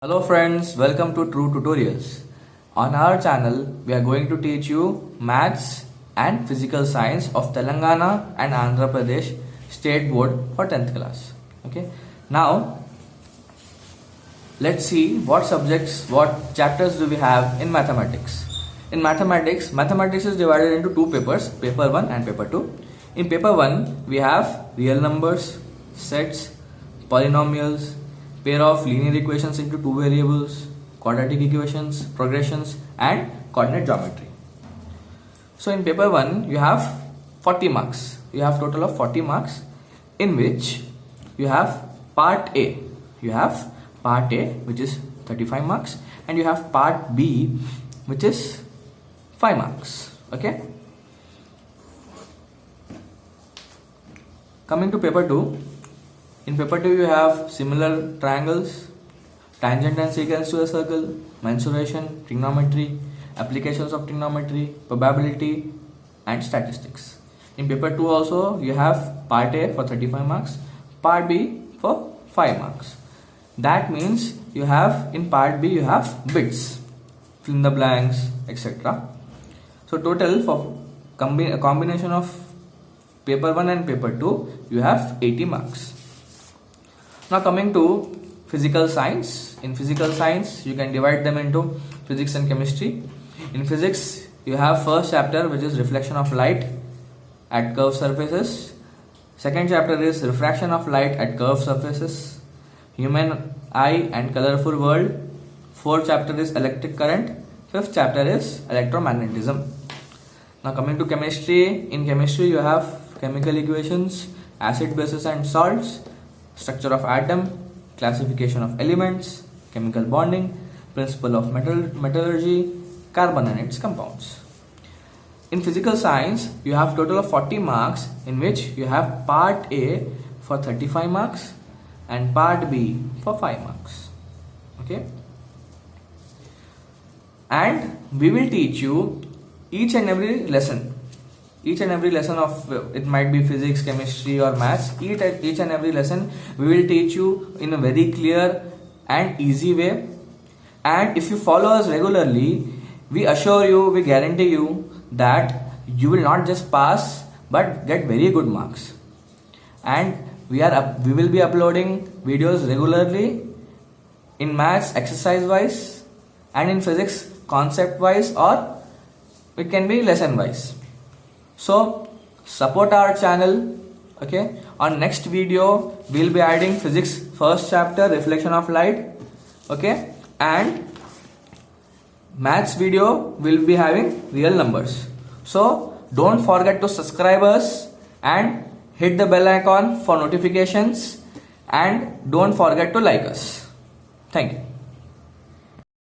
Hello friends, welcome to True Tutorials. On our channel, we are going to teach you maths and physical science of Telangana and Andhra Pradesh State Board for 10th class. Okay. Now, let's see what chapters do we have in mathematics. In mathematics is divided into two papers, paper 1 and paper 2. In paper 1, we have real numbers, sets, polynomials, pair of linear equations into two variables, quadratic equations, progressions and coordinate geometry. So in paper 1 you have 40 marks. You have total of 40 marks in which you have part A. You have part A which is 35 marks and you have part B which is 5 marks. Okay. Coming to paper 2. In paper 2 you have similar triangles, tangent and secant to a circle, mensuration, trigonometry, applications of trigonometry, probability and statistics. In paper 2 also you have part A for 35 marks, part B for 5 marks. That means you have in part B you have bits, fill in the blanks, etc. So total for a combination of paper 1 and paper 2 you have 80 marks. Now coming to physical science. In physical science you can divide them into physics and chemistry. In physics you have first chapter which is reflection of light at curved surfaces. Second chapter is refraction of light at curved surfaces, human eye and colorful world. Fourth chapter is electric current. Fifth chapter is electromagnetism. Now coming to chemistry. In chemistry you have chemical equations, acid, bases and salts, structure of atom, classification of elements, chemical bonding, principle of metallurgy, carbon and its compounds. In physical science, you have total of 40 marks in which you have part A for 35 marks and part B for 5 marks. Okay. And we will teach you each and every lesson of it might be physics, chemistry or maths. Each and every lesson we will teach you in a very clear and easy way, and if you follow us regularly, we guarantee you that you will not just pass but get very good marks. And we will be uploading videos regularly in maths exercise wise and in physics concept wise, or it can be lesson wise. So support our channel. Okay. On next video we'll be adding physics first chapter, reflection of light. Okay. And maths video will be having real numbers. So don't forget to subscribe us and hit the bell icon for notifications, and don't forget to like us. Thank you.